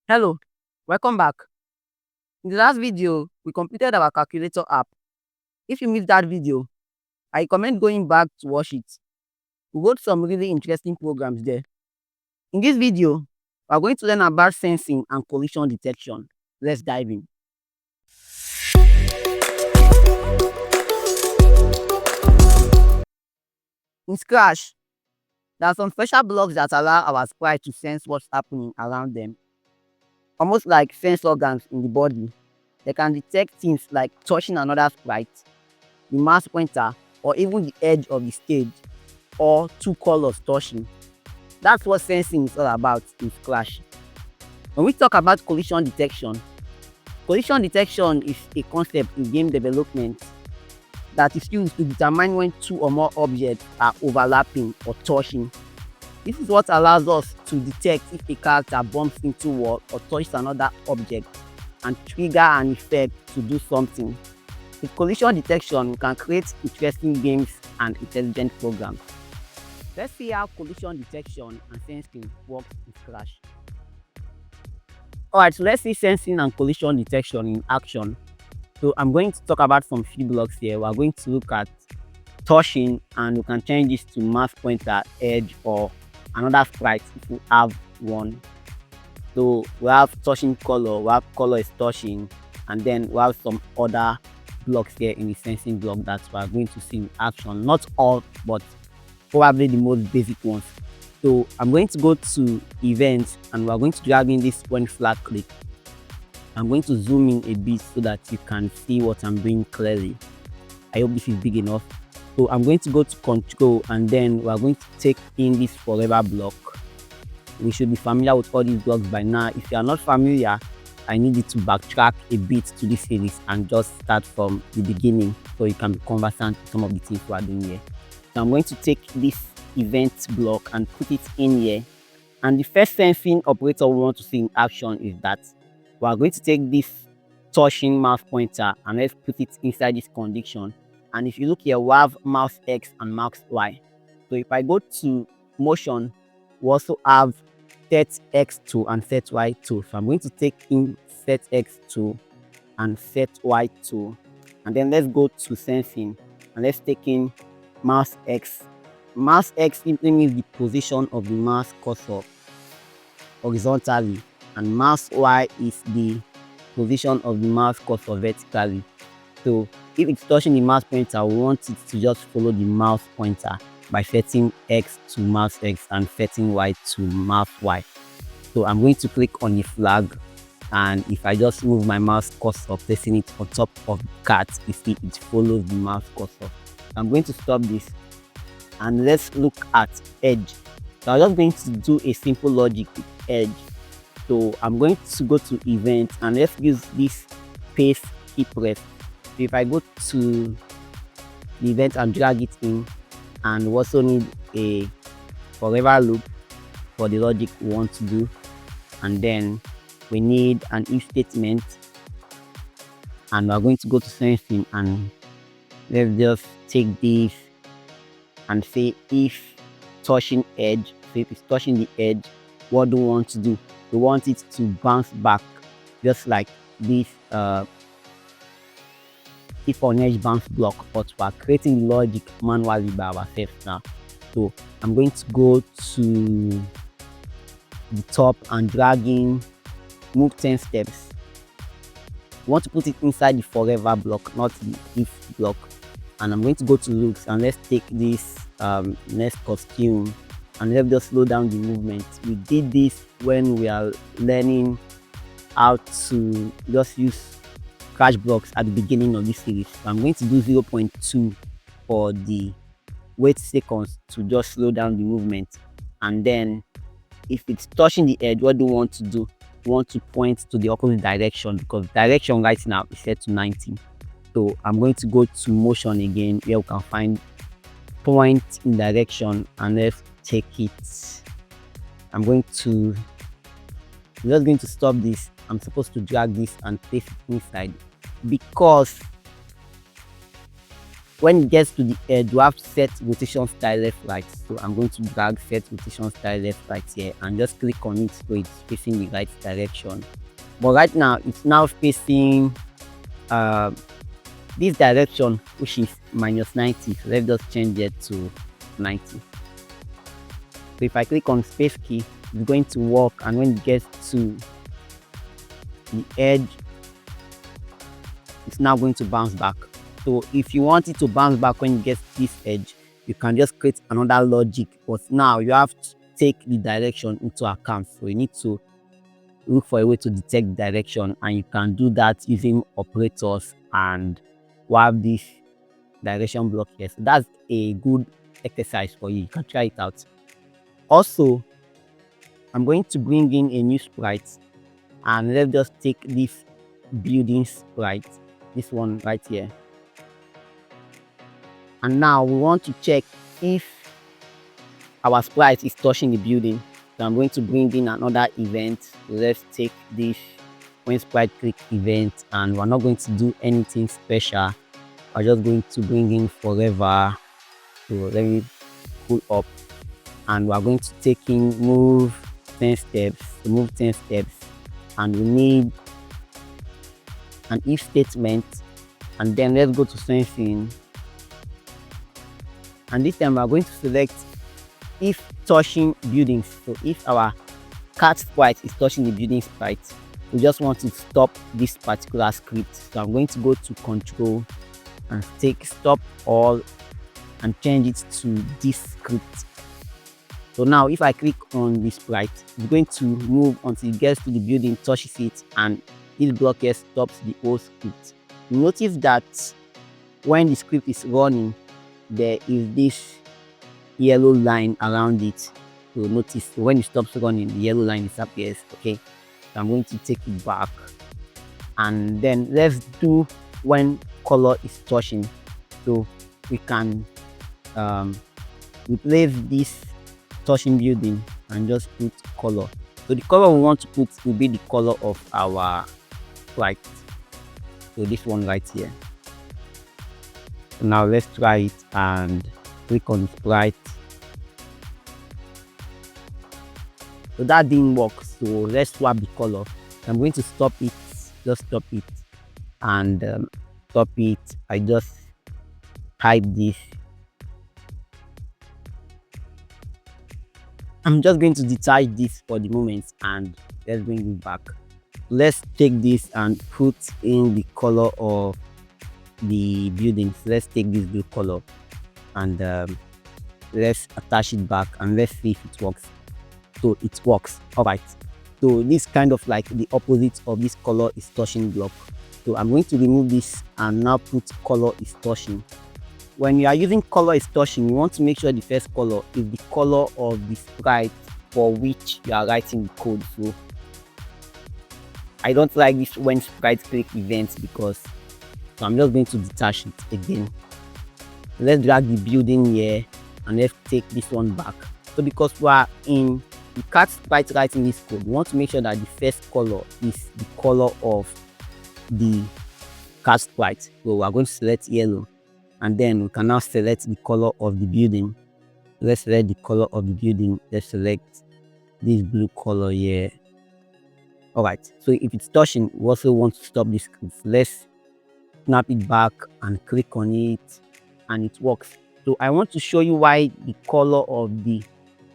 Hello, welcome back. In the last video, we completed our calculator app. If you missed that video, I recommend going back to watch it. We wrote some really interesting programs there. In this video, we are going to learn about sensing and collision detection. Let's dive in. In Scratch, there are some special blocks that allow our sprite to sense what's happening around them, almost like sense organs in the body. They can detect things like touching another sprite, the mouse pointer, or even the edge of the stage, or two colors touching. That's what sensing is all about in Scratch. When we talk about collision detection is a concept in game development that is used to determine when two or more objects are overlapping or touching. This is what allows us to detect if a character bumps into a wall or touches another object and trigger an effect to do something. With collision detection, we can create interesting games and intelligent programs. Let's see how collision detection and sensing works in Scratch. Alright, so let's see sensing and collision detection in action. So I'm going to talk about some few blocks here. We're going to look at touching, and we can change this to mouse pointer, edge, or another sprite if we have one. So we have touching color, we have color is touching, and then we have some other blocks here in the sensing block that we are going to see in action. Not all, but probably the most basic ones. So I'm going to go to events, and we're going to drag in this point flag click. I'm going to zoom in a bit so that you can see what I'm doing clearly. I hope this is big enough. So I'm going to go to control, and then we're going to take in this forever block. We should be familiar with all these blocks by now. If you are not familiar, I need you to backtrack a bit to this series and just start from the beginning so you can be conversant with some of the things we are doing here. So I'm going to take this event block and put it in here. And the first sensing operator we want to see in action is that we are going to take this touching mouse pointer and let's put it inside this condition. And if you look here, we have mouse X and mouse Y. So if I go to motion, we also have set X2 and set Y2. So I'm going to take in set X2 and set Y2. And then let's go to sensing and let's take in mouse X. Mouse X simply means the position of the mouse cursor horizontally, and mouse Y is the position of the mouse cursor vertically. So if it's touching the mouse pointer, we want it to just follow the mouse pointer by setting X to mouse X and setting Y to mouse Y. So I'm going to click on the flag, and if I just move my mouse cursor, placing it on top of the cat, you see it follows the mouse cursor. I'm going to stop this, and let's look at edge. So I'm just going to do a simple logic with edge. So I'm going to go to event, and let's use this paste key press. So if I go to the event and drag it in, and we also need a forever loop for the logic we want to do, and then we need an if statement, and we're going to go to sensing, and let's just take this and say if touching edge. So if it's touching the edge, what do we want to do? We want it to bounce back just like this if on edge bounce block, but we're creating the logic manually by ourselves now. So I'm going to go to the top and dragging, move 10 steps. We want to put it inside the forever block, not the if block. And I'm going to go to looks, and let's take this next costume, and let's just slow down the movement. We did this when we are learning how to just use Scratch blocks at the beginning of this series. So I'm going to do 0.2 for the wait seconds to just slow down the movement. And then if it's touching the edge, what do we want to do? We want to point to the opposite direction, because direction right now is set to 90. So I'm going to go to motion again, where we can find point in direction, and let's take it. I'm just going to stop this. I'm supposed to drag this and place it inside, because When it gets to the edge, you have set rotation style left right. So I'm going to drag set rotation style left right here and just click on it so it's facing the right direction. But right now it's now facing uh, this direction, which is -90. So let's just change it to 90. So if I click on space key, it's going to work, and when it gets to the edge, it's now going to bounce back. So if you want it to bounce back when you get this edge, you can just create another logic, but now you have to take the direction into account. So you need to look for a way to detect direction, and you can do that using operators, and we have this direction block here. So that's a good exercise for you. You can try it out. Also, I'm going to bring in a new sprite, and let's just take this building sprite, this one right here. And now we want to check if our sprite is touching the building. So I'm going to bring in another event. Let's take this when sprite click event, and we're not going to do anything special. We're just going to bring in forever. So let me pull up, and we're going to take in move 10 steps. To move 10 steps, and we need an if statement, and then let's go to sensing, and this time we're going to select if touching buildings. So if our cat sprite is touching the building sprite, we just want to stop this particular script. So I'm going to go to control and take stop all and change it to this script. So now if I click on the sprite, it's going to move until it gets to the building, touches it, and this block here stops the whole script. Notice that when the script is running, there is this yellow line around it. So notice when it stops running, the yellow line disappears. Okay, so I'm going to take it back, and then let's do when color is touching. So we can replace this touching building and just put color. So the color we want to put will be the color of our sprite. So this one right here. So now let's try it and click on sprite. So that didn't work, so let's swap the color. I'm going to stop it, just stop it, and stop it. I just hide this. I'm just going to detach this for the moment, and let's bring it back. Let's take this and put in the color of the buildings. Let's take this blue color, and let's attach it back, and let's see if it works. So it works. All right, so this kind of like the opposite of this color is touching block. So I'm going to remove this and now put color is touching. When you are using color is touching, you want to make sure the first color is the color of the sprite for which you are writing the code. So I don't like this when sprite click events, because so I'm just going to detach it again. Let's drag the building here, and let's take this one back. So because we are in the cat sprite writing this code, we want to make sure that the first color is the color of the cat sprite. So we are going to select yellow, and then we can now select the color of the building. Let's select the color of the building. Let's select this blue color here. All right, so if it's touching, we also want to stop this script. Let's snap it back and click on it, and it works. So I want to show you why the color of the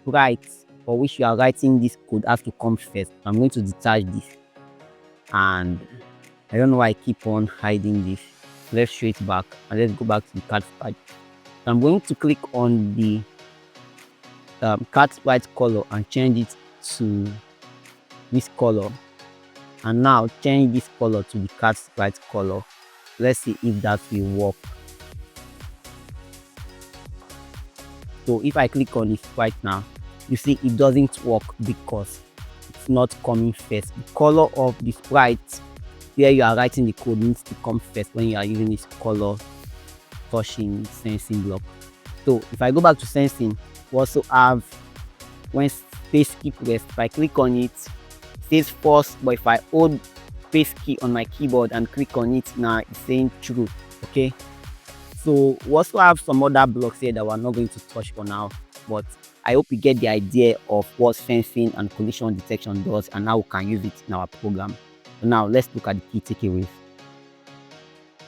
sprite for which you are writing this code has to come first. I'm going to detach this, and I don't know why I keep on hiding this. Let's show it back, and let's go back to the cat sprite. So I'm going to click on the cat sprite color and change it to this color, and now change this color to the cat sprite color. Let's see if that will work. So if I click on it right now, you see it doesn't work because it's not coming first. The color of the sprite where you are writing the code needs to come first when you are using this color touching sensing block. So if I go back to sensing, we also have when space key pressed. If I click on it, it says false, but if I hold space key on my keyboard and click on it, now it's saying true. Okay, So we also have some other blocks here that we're not going to touch for now, but I hope you get the idea of what sensing and collision detection does and how we can use it in our program. So now let's look at the key takeaways.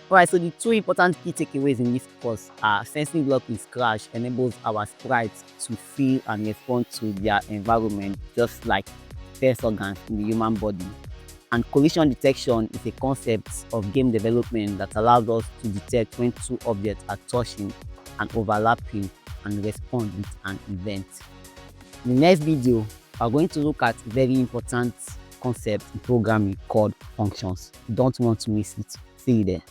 Alright, so the two important key takeaways in this course are sensing block with Scratch enables our sprites to feel and respond to their environment just like sense organs in the human body. And collision detection is a concept of game development that allows us to detect when two objects are touching and overlapping and respond with an event. In the next video, we are going to look at a very important concept in programming called functions. You don't want to miss it. See you there.